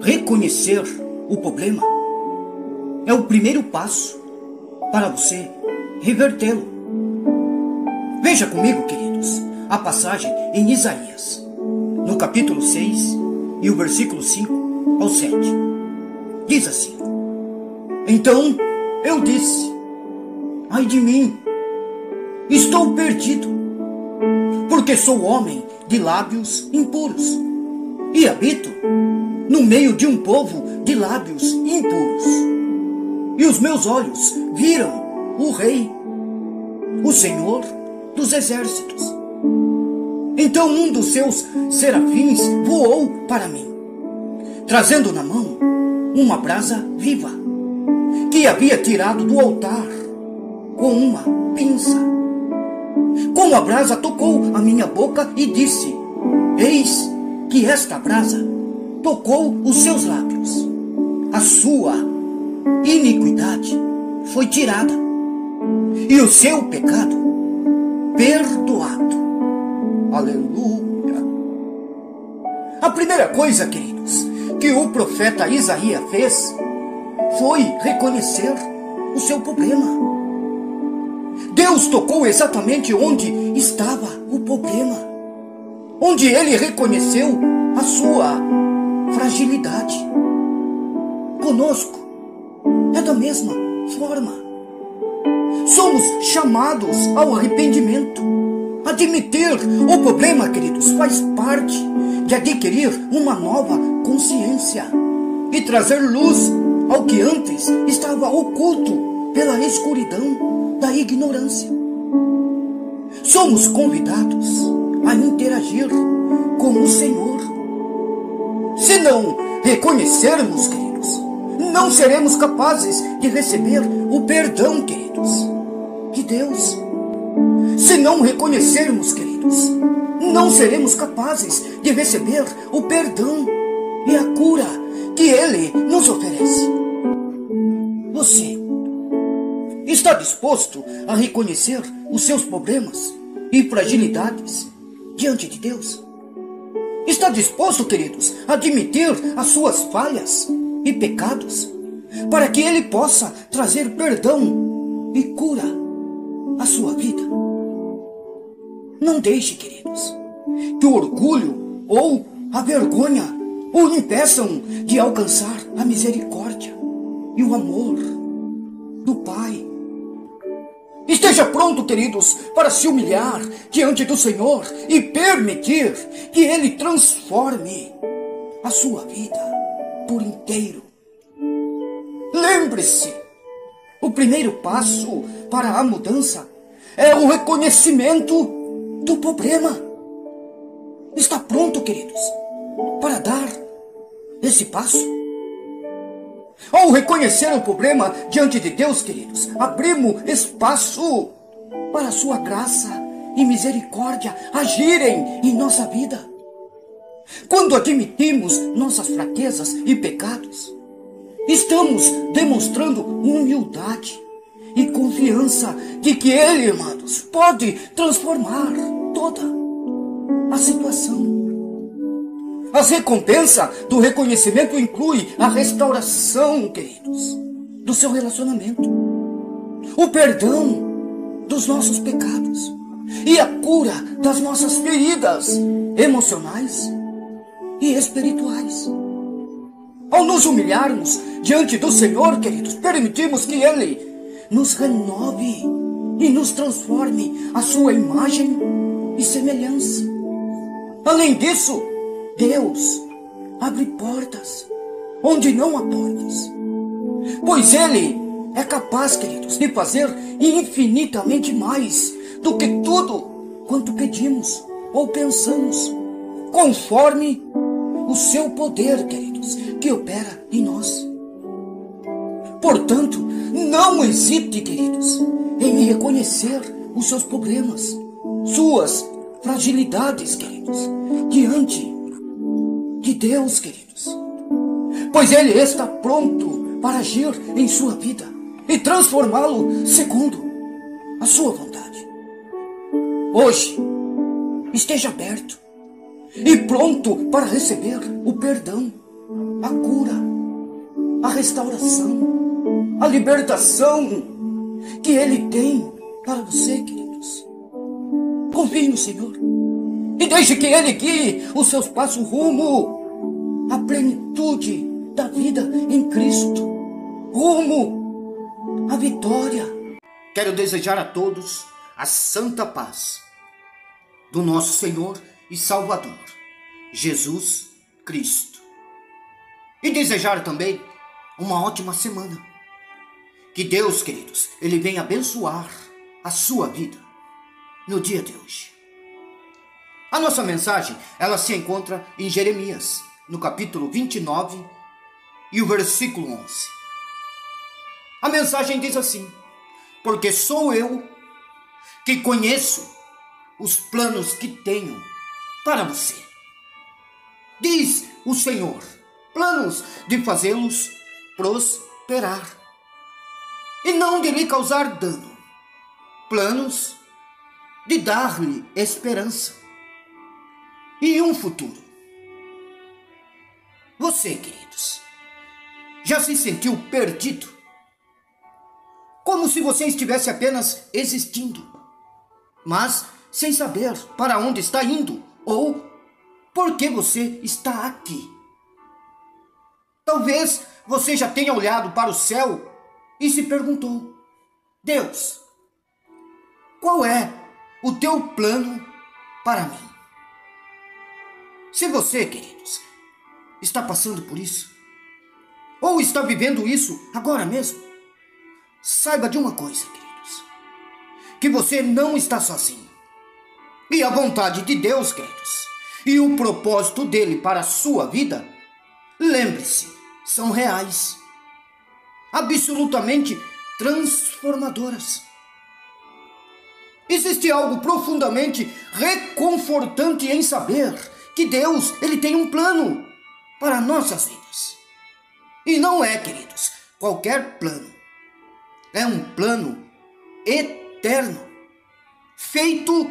Reconhecer o problema é o primeiro passo para você revertê-lo. Veja comigo, queridos, a passagem em Isaías, no capítulo 6 e o versículo 5 ao 7. Diz assim: Então eu disse: ai de mim, estou perdido, porque sou homem de lábios impuros e habito no meio de um povo de lábios impuros. E os meus olhos viram o Rei, o Senhor dos exércitos. Então um dos seus serafins voou para mim, trazendo na mão uma brasa viva, que havia tirado do altar com uma pinça. Com a brasa tocou a minha boca e disse: eis que esta brasa tocou os seus lábios. A sua iniquidade foi tirada e o seu pecado perdoado. Aleluia! A primeira coisa, queridos, que o profeta Isaías fez foi reconhecer o seu problema. Deus tocou exatamente onde estava o problema, onde ele reconheceu a sua fragilidade. Conosco é da mesma forma. Somos chamados ao arrependimento. Admitir o problema, queridos, faz parte de adquirir uma nova consciência e trazer luz ao que antes estava oculto pela escuridão da ignorância. Somos convidados a interagir com o Senhor. Se não reconhecermos, queridos, não seremos capazes de receber o perdão, queridos, de Deus. Se não reconhecermos, queridos, não seremos capazes de receber o perdão e a cura que Ele nos oferece. Você está disposto a reconhecer os seus problemas e fragilidades diante de Deus? Está disposto, queridos, a admitir as suas falhas e pecados, para que Ele possa trazer perdão e cura à sua vida? Não deixe, queridos, que o orgulho ou a vergonha o impeçam de alcançar a misericórdia e o amor do Pai. Esteja pronto, queridos, para se humilhar diante do Senhor e permitir que Ele transforme a sua vida por inteiro. Lembre-se, o primeiro passo para a mudança é o reconhecimento do problema. Está pronto, queridos, para dar esse passo? Ao reconhecer o problema diante de Deus, queridos, abrimos espaço para a sua graça e misericórdia agirem em nossa vida. Quando admitimos nossas fraquezas e pecados, estamos demonstrando humildade e confiança de que Ele, amados, pode transformar toda a situação. A recompensa do reconhecimento inclui a restauração, queridos, do seu relacionamento, o perdão dos nossos pecados e a cura das nossas feridas emocionais e espirituais. Ao nos humilharmos diante do Senhor, queridos, permitimos que Ele nos renove e nos transforme à sua imagem e semelhança. Além disso, Deus abre portas onde não há portas, pois Ele é capaz, queridos, de fazer infinitamente mais do que tudo quanto pedimos ou pensamos, conforme o seu poder, queridos, que opera em nós. Portanto, não hesite, queridos, em reconhecer os seus problemas, suas fragilidades, queridos, diante de Deus, queridos, pois Ele está pronto para agir em sua vida e transformá-lo segundo a sua vontade. Hoje, esteja aberto e pronto para receber o perdão a cura, a restauração, a libertação que Ele tem para você, queridos. Confie no Senhor e deixe que Ele guie os seus passos rumo à plenitude da vida em Cristo, rumo à vitória. Quero desejar a todos a santa paz do nosso Senhor e Salvador, Jesus Cristo. E desejar também uma ótima semana. Que Deus, queridos, Ele venha abençoar a sua vida no dia de hoje. A nossa mensagem, ela se encontra em Jeremias, no capítulo 29 e o versículo 11. A mensagem diz assim: porque sou eu que conheço os planos que tenho para você, diz o Senhor, planos de fazê-los prosperar e não de lhe causar dano, planos de dar-lhe esperança e um futuro. Você, queridos, já se sentiu perdido? Como se você estivesse apenas existindo, mas sem saber para onde está indo ou por que você está aqui. Talvez você já tenha olhado para o céu e se perguntou: Deus, qual é o teu plano para mim? Se você, queridos, está passando por isso, ou está vivendo isso agora mesmo, saiba de uma coisa, queridos, que você não está sozinho. E a vontade de Deus, queridos, e o propósito dele para a sua vida, lembre-se, são reais, absolutamente transformadoras. Existe algo profundamente reconfortante em saber que Deus, Ele tem um plano para nossas vidas. E não é, queridos, qualquer plano. É um plano eterno, feito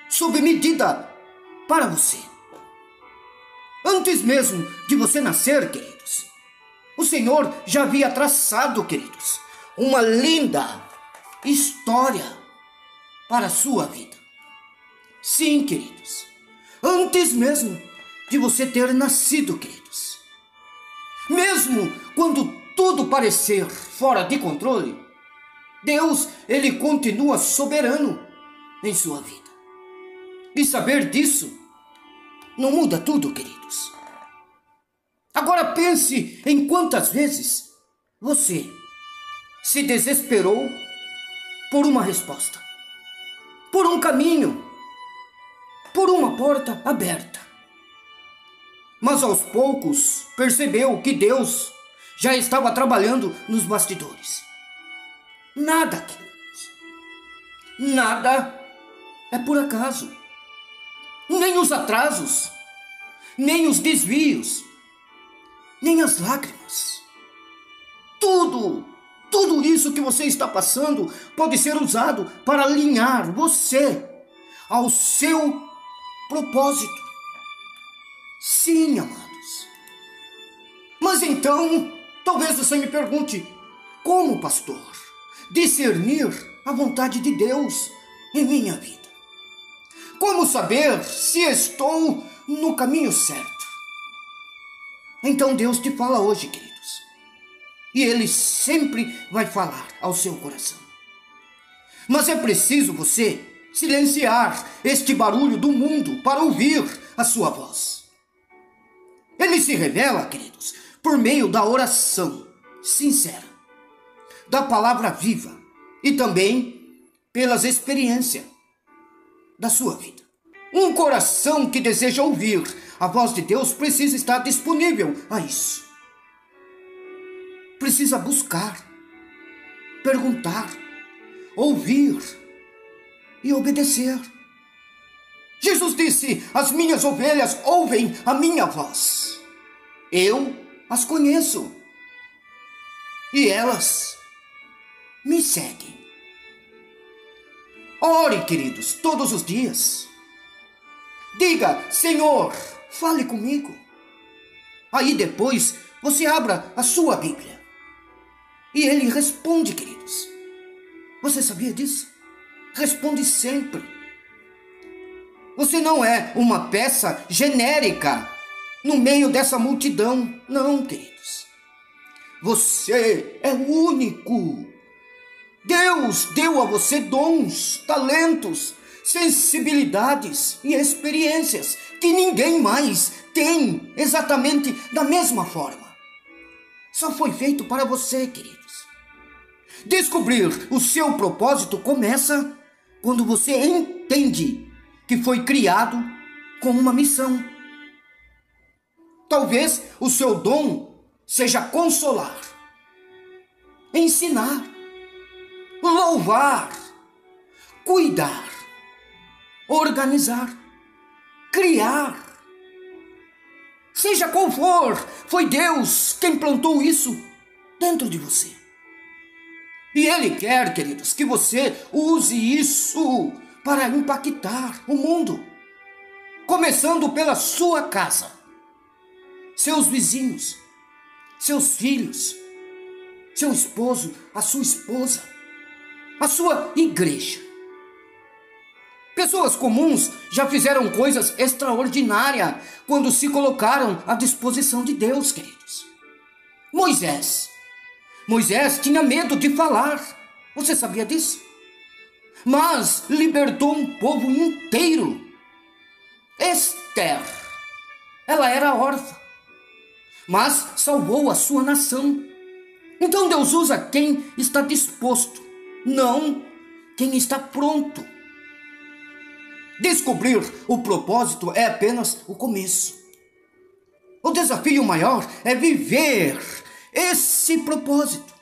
sob medida para você. Antes mesmo de você nascer, queridos, o Senhor já havia traçado, queridos, uma linda história para a sua vida. Sim, queridos, antes mesmo de você ter nascido, queridos. Mesmo quando tudo parecer fora de controle, Deus, Ele continua soberano em sua vida. E saber disso não muda tudo, queridos. Agora pense em quantas vezes você se desesperou por uma resposta, por um caminho, por uma porta aberta. Mas aos poucos percebeu que Deus já estava trabalhando nos bastidores. Nada, queridos, nada é por acaso. Nem os atrasos, nem os desvios, nem as lágrimas. Tudo isso que você está passando pode ser usado para alinhar você ao seu propósito. Sim, amados. Mas então, talvez você me pergunte: como, pastor, discernir a vontade de Deus em minha vida? Como saber se estou no caminho certo? Então Deus te fala hoje, queridos. E Ele sempre vai falar ao seu coração. Mas é preciso você silenciar este barulho do mundo para ouvir a sua voz. Ele se revela, queridos, por meio da oração sincera, da palavra viva e também pelas experiências da sua vida. Um coração que deseja ouvir a voz de Deus precisa estar disponível a isso. Precisa buscar, perguntar, ouvir e obedecer. Jesus disse: as minhas ovelhas ouvem a minha voz. Eu as conheço e elas me seguem. Ore, queridos, todos os dias. Diga: Senhor, fale comigo. Aí depois você abra a sua Bíblia. E ele responde, queridos. Você sabia disso? Responde sempre. Você não é uma peça genérica no meio dessa multidão. Não, queridos. Você é o único. Deus deu a você dons, talentos, sensibilidades e experiências que ninguém mais tem exatamente da mesma forma. Só foi feito para você, queridos. Descobrir o seu propósito começa quando você entende que foi criado com uma missão. Talvez o seu dom seja consolar, ensinar, louvar, cuidar, organizar, criar. Seja qual for, foi Deus quem plantou isso dentro de você. E Ele quer, queridos, que você use isso para impactar o mundo. Começando pela sua casa, seus vizinhos, seus filhos, seu esposo, a sua esposa, a sua igreja. Pessoas comuns já fizeram coisas extraordinárias quando se colocaram à disposição de Deus, queridos. Moisés tinha medo de falar. Você sabia disso? Mas libertou um povo inteiro. Esther, ela era órfã, mas salvou a sua nação. Então Deus usa quem está disposto, não quem está pronto. Descobrir o propósito é apenas o começo. O desafio maior é viver esse propósito,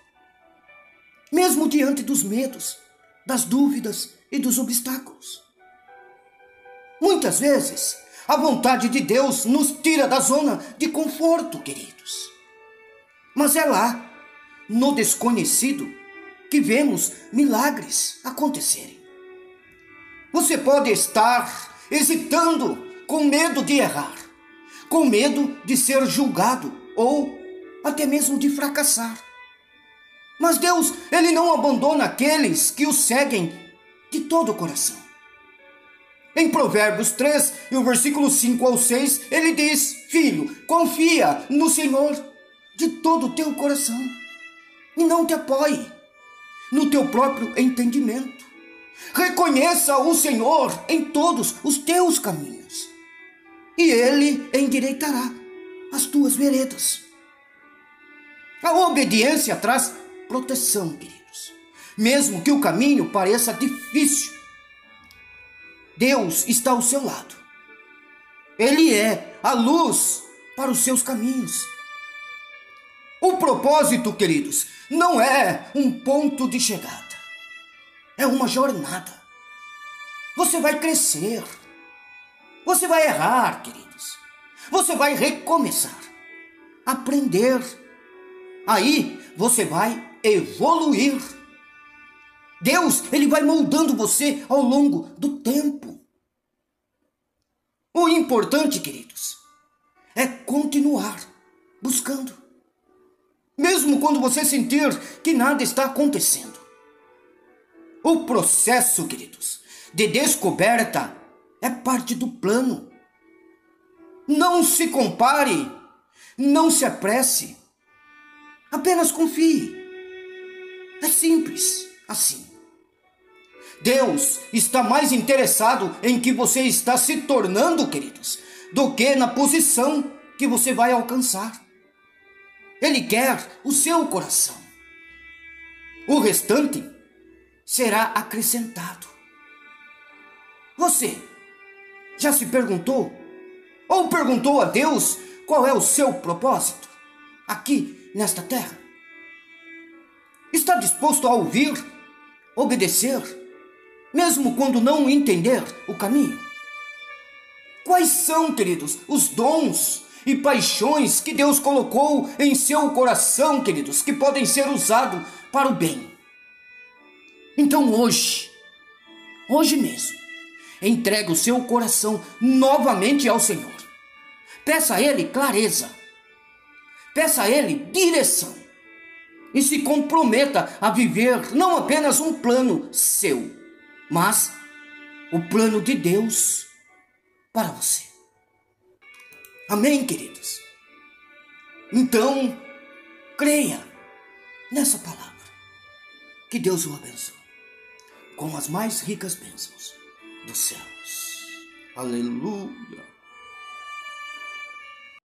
mesmo diante dos medos, das dúvidas e dos obstáculos. Muitas vezes, a vontade de Deus nos tira da zona de conforto, queridos. Mas é lá, no desconhecido, que vemos milagres acontecerem. Você pode estar hesitando, com medo de errar, com medo de ser julgado ou até mesmo de fracassar. Mas Deus, Ele não abandona aqueles que o seguem de todo o coração. Em Provérbios 3, e o versículo 5 ao 6, ele diz: Filho, confia no Senhor de todo o teu coração e não te apoie no teu próprio entendimento. Reconheça o Senhor em todos os teus caminhos e Ele endireitará as tuas veredas. A obediência traz proteção, queridos. Mesmo que o caminho pareça difícil, Deus está ao seu lado. Ele é a luz para os seus caminhos. O propósito, queridos, não é um ponto de chegada. É uma jornada. Você vai crescer. Você vai errar, queridos. Você vai recomeçar. Aprender. Aí você vai evoluir. Deus, Ele vai moldando você ao longo do tempo. O importante, queridos, é continuar buscando. Mesmo quando você sentir que nada está acontecendo. O processo, queridos, de descoberta é parte do plano. Não se compare, não se apresse. Apenas confie. É simples assim. Deus está mais interessado em que você está se tornando, queridos, do que na posição que você vai alcançar. Ele quer o seu coração. O restante será acrescentado. Você já se perguntou ou perguntou a Deus qual é o seu propósito aqui nesta terra? Está disposto a ouvir, obedecer, mesmo quando não entender o caminho? Quais são, queridos, os dons e paixões que Deus colocou em seu coração, queridos, que podem ser usados para o bem? Então hoje mesmo, entregue o seu coração novamente ao Senhor. Peça a Ele clareza, Peça a Ele direção. E se comprometa a viver não apenas um plano seu, mas o plano de Deus para você. Amém, queridos? Então, creia nessa palavra. Que Deus o abençoe com as mais ricas bênçãos dos céus. Aleluia.